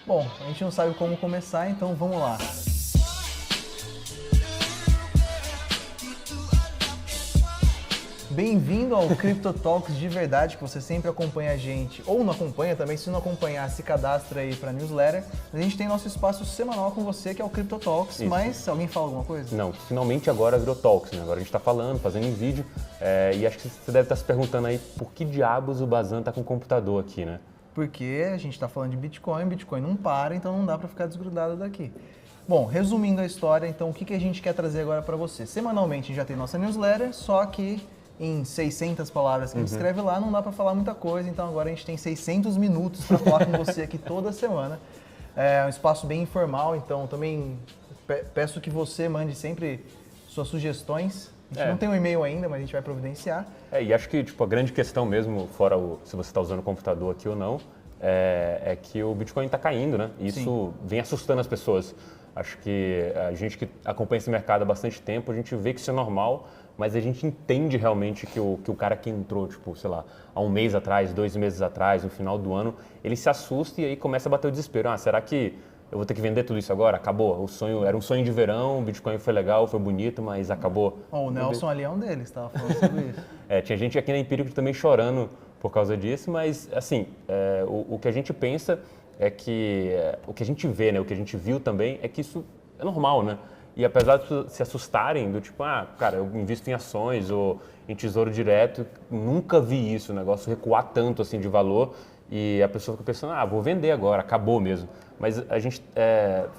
Bom, a gente não sabe como começar, então vamos lá. Bem-vindo ao Crypto Talks de verdade, que você sempre acompanha a gente, ou não acompanha também, se não acompanhar, se cadastra aí para newsletter. A gente tem nosso espaço semanal com você, que é o Crypto Talks, Isso. Mas alguém fala alguma coisa? Não, finalmente agora virou Talks, né? Agora a gente está falando, fazendo em vídeo, e acho que você deve estar se perguntando aí por que diabos o Bazan tá com o computador aqui, né? Porque a gente está falando de Bitcoin não para, então não dá para ficar desgrudado daqui. Bom, resumindo a história, então o que a gente quer trazer agora para você? Semanalmente a gente já tem nossa newsletter, só que em 600 palavras que a gente escreve lá, não dá para falar muita coisa, então agora a gente tem 600 minutos para falar com você aqui toda semana. É um espaço bem informal, então também peço que você mande sempre suas sugestões. A gente não tem um e-mail ainda, mas a gente vai providenciar. E acho que tipo, a grande questão mesmo, fora se você está usando o computador aqui ou não, é que o Bitcoin está caindo, né? E isso vem assustando as pessoas. Acho que a gente que acompanha esse mercado há bastante tempo, a gente vê que isso é normal, mas a gente entende realmente que o cara que entrou, tipo, sei lá, há um mês atrás, 2 meses atrás, no final do ano, ele se assusta e aí começa a bater o desespero. Ah, será que eu vou ter que vender tudo isso agora? Acabou. O sonho era um sonho de verão, o Bitcoin foi legal, foi bonito, mas acabou. O Nelson ali é um deles, estava falando sobre isso. Tinha gente aqui na Empírico também chorando por causa disso, mas assim, o que a gente pensa é que o que a gente vê, né, o que a gente viu também é que isso é normal, né? E apesar de se assustarem do tipo, cara, eu invisto em ações ou em tesouro direto, nunca vi isso, o negócio recuar tanto assim de valor e a pessoa fica pensando, vou vender agora, acabou mesmo. Mas a gente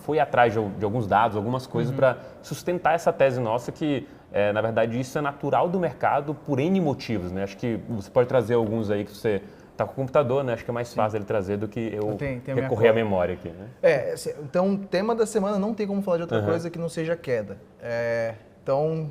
foi atrás de alguns dados, algumas coisas para sustentar essa tese nossa que, na verdade, isso é natural do mercado por N motivos, né? Acho que você pode trazer alguns aí que você está com o computador, né? Acho que é mais fácil ele trazer do que eu recorrer à memória aqui, né? Então, tema da semana não tem como falar de outra coisa que não seja queda. Então,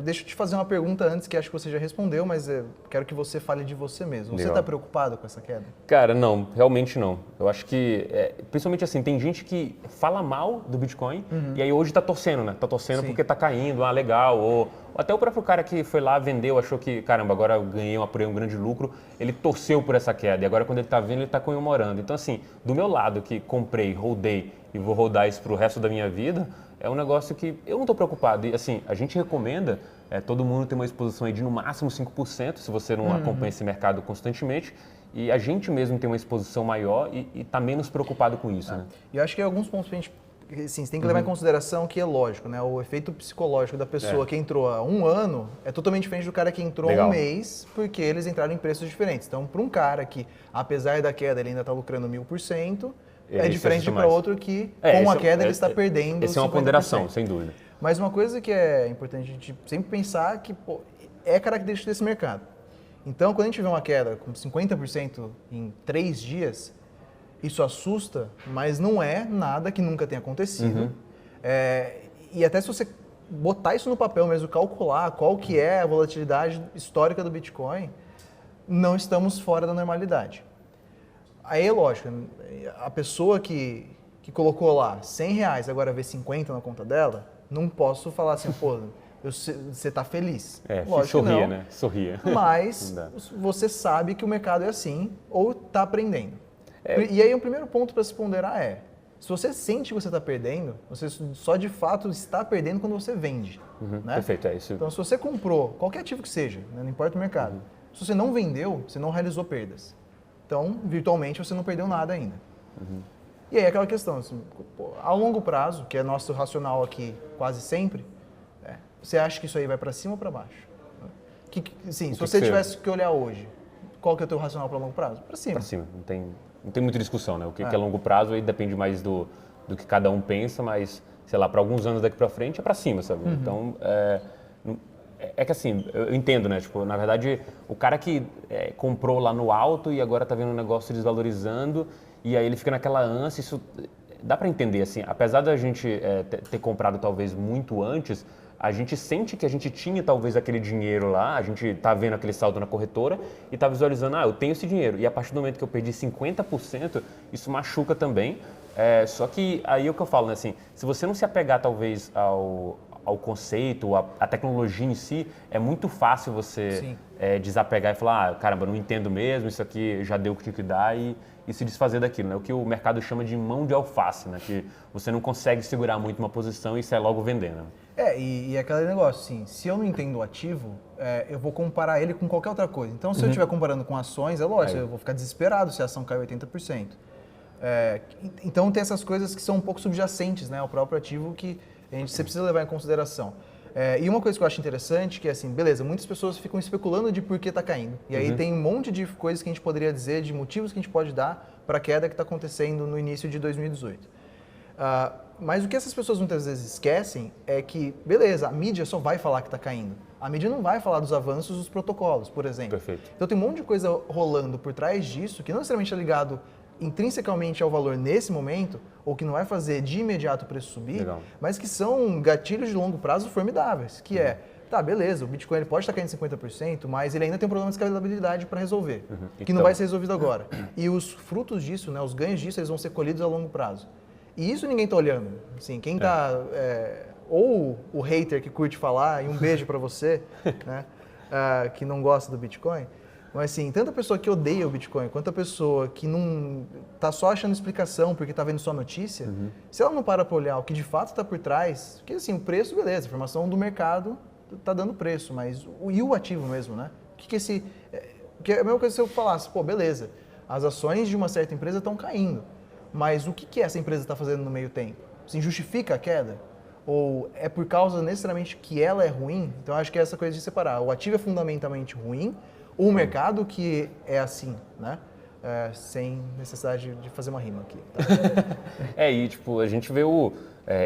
deixa eu te fazer uma pergunta antes, que acho que você já respondeu, mas quero que você fale de você mesmo. Você está preocupado com essa queda? Cara, não, realmente não. Eu acho que, principalmente assim, tem gente que fala mal do Bitcoin e aí hoje está torcendo, né? Está torcendo porque está caindo, legal. Ou até o próprio cara que foi lá, vendeu, achou que, caramba, agora eu ganhei um grande lucro, ele torceu por essa queda. E agora quando ele está vendo, ele está comemorando. Então assim, do meu lado que comprei, holdei e vou rodar isso para o resto da minha vida, é um negócio que eu não estou preocupado. E assim, a gente recomenda todo mundo ter uma exposição aí de no máximo 5%, se você não acompanha esse mercado constantemente. E a gente mesmo tem uma exposição maior e está menos preocupado com isso, né? E eu acho que alguns pontos pra gente, assim, você tem que levar em consideração que é lógico, né? O efeito psicológico da pessoa que entrou há um ano é totalmente diferente do cara que entrou há um mês, porque eles entraram em preços diferentes. Então, para um cara que, apesar da queda, ele ainda está lucrando 1000%, é diferente para outro que, com a queda, ele está perdendo 50%. Essa é uma ponderação, sem dúvida. Mas uma coisa que é importante a gente sempre pensar que é característica desse mercado. Então, quando a gente vê uma queda com 50% em 3 dias, isso assusta, mas não é nada que nunca tenha acontecido. E até se você botar isso no papel mesmo, calcular qual que é a volatilidade histórica do Bitcoin, não estamos fora da normalidade. Aí é lógico, a pessoa que colocou lá R$100, agora vê 50 na conta dela, não posso falar assim, você está feliz. Lógico sorria, que não, né? Sorria. Mas você sabe que o mercado é assim ou está aprendendo. E aí o primeiro ponto para se ponderar se você sente que você está perdendo, você só de fato está perdendo quando você vende. Né? Perfeito, é isso. Então se você comprou, qualquer ativo que seja, né? Não importa o mercado, se você não vendeu, você não realizou perdas. Então, virtualmente, você não perdeu nada ainda. E aí aquela questão, assim, a longo prazo, que é nosso racional aqui quase sempre, você acha que isso aí vai para cima ou para baixo? Se você tivesse que olhar hoje, qual que é o teu racional para longo prazo? Para cima. Para cima, não tem muita discussão, né? O que é longo prazo aí depende mais do que cada um pensa, mas, sei lá, para alguns anos daqui para frente é para cima, sabe? Então, que assim, eu entendo, né? Tipo, na verdade, o cara que comprou lá no alto e agora tá vendo o negócio desvalorizando e aí ele fica naquela ânsia, isso dá para entender, assim, apesar da gente ter comprado talvez muito antes, a gente sente que a gente tinha talvez aquele dinheiro lá, a gente tá vendo aquele saldo na corretora e tá visualizando, eu tenho esse dinheiro. E a partir do momento que eu perdi 50%, isso machuca também. Só que aí é o que eu falo, né? Assim, se você não se apegar talvez ao conceito, à tecnologia em si, é muito fácil você desapegar e falar, caramba, não entendo mesmo, isso aqui já deu o que tinha que dar e e se desfazer daquilo, né? O que o mercado chama de mão de alface, né? Que você não consegue segurar muito uma posição e sai logo vendendo. E aquele negócio, assim, se eu não entendo o ativo, eu vou comparar ele com qualquer outra coisa. Então, se eu estiver comparando com ações, é lógico, eu vou ficar desesperado se a ação cai 80%. Então, tem essas coisas que são um pouco subjacentes, né, ao próprio ativo que você precisa levar em consideração. E uma coisa que eu acho interessante, que é assim, beleza, muitas pessoas ficam especulando de por que está caindo. E aí tem um monte de coisas que a gente poderia dizer, de motivos que a gente pode dar para a queda que está acontecendo no início de 2018. Mas o que essas pessoas muitas vezes esquecem é que, beleza, a mídia só vai falar que está caindo. A mídia não vai falar dos avanços dos protocolos, por exemplo. Perfeito. Então tem um monte de coisa rolando por trás disso que não necessariamente é ligado intrinsecamente ao valor nesse momento, ou que não vai fazer de imediato o preço subir, Legal. mas que são gatilhos de longo prazo formidáveis, que tá, beleza, o Bitcoin ele pode estar caindo 50%, mas ele ainda tem um problema de escalabilidade para resolver, que não vai ser resolvido agora. E os frutos disso, né, os ganhos disso, eles vão ser colhidos a longo prazo. E isso ninguém está olhando. Assim, quem está... ou o hater que curte falar, e um beijo para você, né, que não gosta do Bitcoin, mas assim, tanto a pessoa que odeia o Bitcoin, quanto a pessoa que não está só achando explicação porque está vendo só notícia, se ela não para olhar o que de fato está por trás, porque assim, o preço, beleza, a informação do mercado está dando preço, mas e o ativo mesmo, né? Porque é a mesma coisa se eu falasse, pô, beleza, as ações de uma certa empresa estão caindo, mas o que essa empresa está fazendo no meio tempo? Assim, justifica a queda? Ou é por causa necessariamente que ela é ruim? Então, eu acho que é essa coisa de separar. O ativo é fundamentalmente ruim, ou o mercado que é assim, né? Sem necessidade de fazer uma rima aqui. Tá? E tipo, a gente vê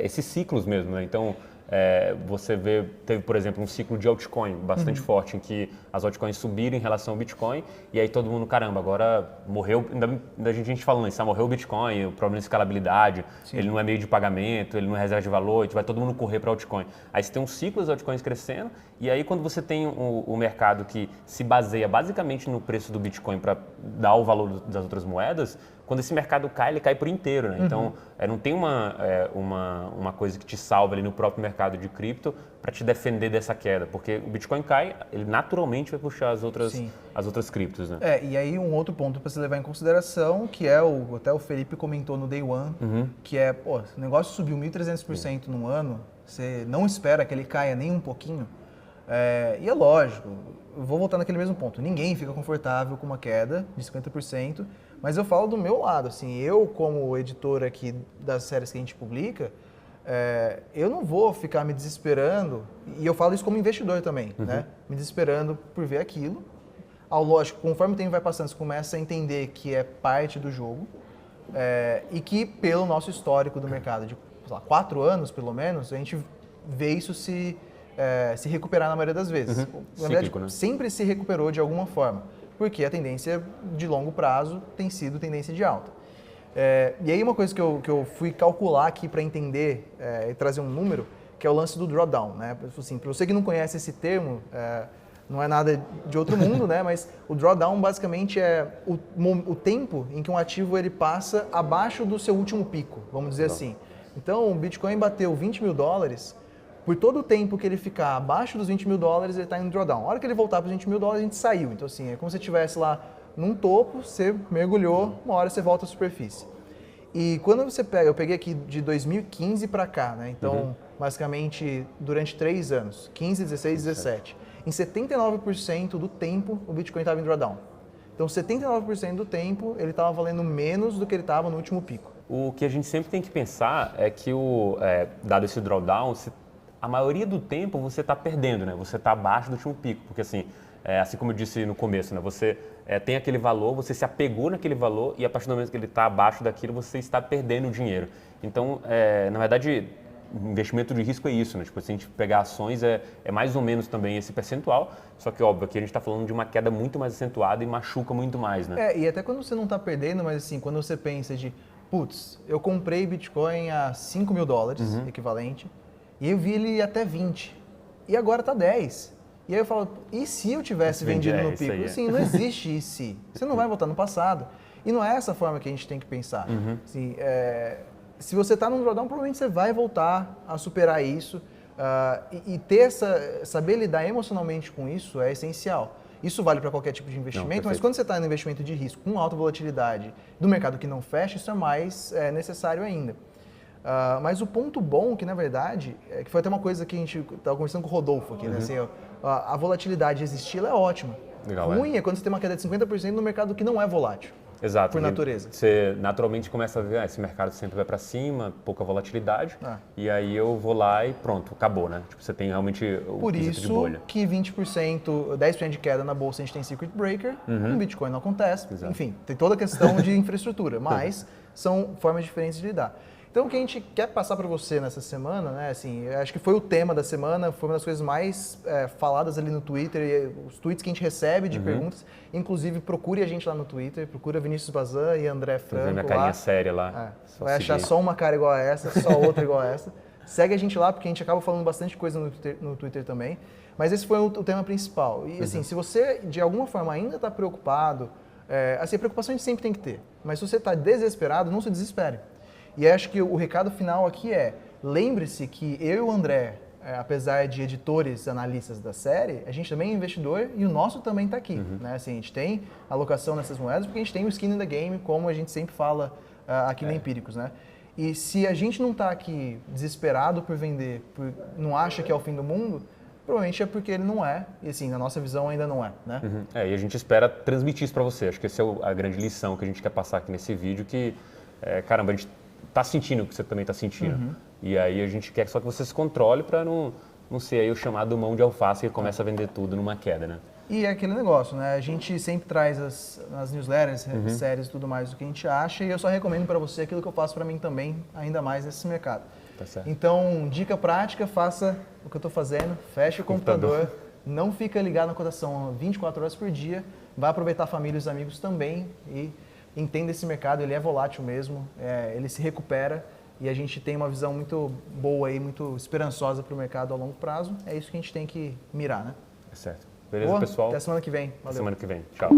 esses ciclos mesmo, né? Então, você teve, por exemplo, um ciclo de altcoin bastante forte, em que as altcoins subiram em relação ao Bitcoin, e aí todo mundo, caramba, agora morreu, ainda a gente falando isso, morreu o Bitcoin, o problema de escalabilidade, ele não é meio de pagamento, ele não é reserva de valor, vai todo mundo correr para altcoin. Aí você tem um ciclo das altcoins crescendo, e aí quando você tem o mercado que se baseia basicamente no preço do Bitcoin para dar o valor das outras moedas, quando esse mercado cai, ele cai por inteiro, né? Então, não tem uma coisa que te salva ali no próprio mercado de cripto para te defender dessa queda, porque o Bitcoin cai, ele naturalmente vai puxar as outras criptos, né? E aí um outro ponto para se levar em consideração, que é até o Felipe comentou no Day One, que o negócio subiu 1.300% num ano, você não espera que ele caia nem um pouquinho, e é lógico, eu vou voltar naquele mesmo ponto, ninguém fica confortável com uma queda de 50%, mas eu falo do meu lado, assim, eu como editor aqui das séries que a gente publica, eu não vou ficar me desesperando, e eu falo isso como investidor também, né? Me desesperando por ver aquilo. Lógico, conforme o tempo vai passando, você começa a entender que é parte do jogo, e que pelo nosso histórico do mercado de 4 anos, pelo menos, a gente vê isso se recuperar na maioria das vezes. Na verdade, Cíclico, né? sempre se recuperou de alguma forma, porque a tendência de longo prazo tem sido tendência de alta. E aí uma coisa que eu fui calcular aqui para entender e trazer um número, que é o lance do drawdown, né? Assim, para você que não conhece esse termo, não é nada de outro mundo, né? Mas o drawdown basicamente é o tempo em que um ativo ele passa abaixo do seu último pico, vamos dizer assim. Então o Bitcoin bateu $20 mil, por todo o tempo que ele ficar abaixo dos $20 mil, ele está em drawdown. A hora que ele voltar para os $20 mil, a gente saiu. Então assim, é como se você estivesse lá num topo, você mergulhou, uma hora você volta à superfície. E quando você pega, eu peguei aqui de 2015 para cá, né? Então, basicamente, durante 3 anos, 15, 16, 17, em 79% do tempo o Bitcoin estava em drawdown. Então, 79% do tempo ele estava valendo menos do que ele estava no último pico. O que a gente sempre tem que pensar é que, dado esse drawdown, a maioria do tempo você está perdendo, né? Você está abaixo do último pico, porque assim como eu disse no começo, né? Você tem aquele valor, você se apegou naquele valor e a partir do momento que ele está abaixo daquilo, você está perdendo o dinheiro. Então, na verdade, investimento de risco é isso, né? Tipo, se a gente pegar ações, é mais ou menos também esse percentual, só que óbvio, aqui a gente está falando de uma queda muito mais acentuada e machuca muito mais, né? E até quando você não está perdendo, mas assim, quando você pensa de, putz, eu comprei Bitcoin a $5 mil, equivalente, e eu vi ele até 20, e agora está 10. E aí eu falo, e se eu tivesse vendido no pico? Assim, não existe e se. Você não vai voltar no passado. E não é essa forma que a gente tem que pensar. Assim, se você está num drawdown, provavelmente você vai voltar a superar isso. E ter saber lidar emocionalmente com isso é essencial. Isso vale para qualquer tipo de investimento, mas quando você está no investimento de risco com alta volatilidade do mercado que não fecha, isso é mais necessário ainda. Mas o ponto bom, que na verdade, que foi até uma coisa que a gente estava conversando com o Rodolfo aqui, né? Assim, a volatilidade existir, ela é ótima. Legal, ruim é quando você tem uma queda de 50% no mercado que não é volátil. Exato. Por natureza. Você naturalmente começa a ver, esse mercado sempre vai para cima, pouca volatilidade, e aí eu vou lá e pronto, acabou, né? Tipo, você tem realmente o Por quesito de bolha. isso que 20%, 10% de queda na bolsa a gente tem circuit breaker, no Bitcoin não acontece. Exato. Enfim, tem toda a questão de infraestrutura, mas são formas diferentes de lidar. Então, o que a gente quer passar para você nessa semana, né? Assim, acho que foi o tema da semana, foi uma das coisas mais faladas ali no Twitter, e os tweets que a gente recebe de perguntas. Inclusive, procure a gente lá no Twitter, procura Vinícius Bazan e André Franco Vê minha carinha séria lá. Vai achar só uma cara igual a essa, só outra igual a essa. Segue a gente lá, porque a gente acaba falando bastante coisa no Twitter também. Mas esse foi o tema principal. E assim, se você, de alguma forma, ainda está preocupado, assim, a preocupação a gente sempre tem que ter. Mas se você está desesperado, não se desespere. E acho que o recado final aqui lembre-se que eu e o André, apesar de editores, analistas da série, a gente também é investidor e o nosso também está aqui. Né? Assim, a gente tem alocação nessas moedas porque a gente tem o skin in the game, como a gente sempre fala aqui no Empíricos. Né? E se a gente não está aqui desesperado por vender, não acha que é o fim do mundo, provavelmente é porque ele não é, e assim, na nossa visão ainda não é. Né? E a gente espera transmitir isso para você. Acho que essa é a grande lição que a gente quer passar aqui nesse vídeo, que, caramba, a gente tá sentindo o que você também está sentindo. E aí a gente quer só que você se controle para não ser aí o chamado mão de alface que começa a vender tudo numa queda, né? E é aquele negócio, né? A gente sempre traz as newsletters, séries e tudo mais do que a gente acha, e eu só recomendo para você aquilo que eu faço para mim também, ainda mais nesse mercado. Tá certo. Então, dica prática, faça o que eu estou fazendo, feche o computador, não fica ligado na cotação 24 horas por dia, vai aproveitar a família e os amigos também e entenda esse mercado, ele é volátil mesmo, ele se recupera e a gente tem uma visão muito boa e muito esperançosa para o mercado a longo prazo. É isso que a gente tem que mirar, né? É certo. Beleza, Boa, pessoal? até semana que vem. Valeu. Até semana que vem. Tchau.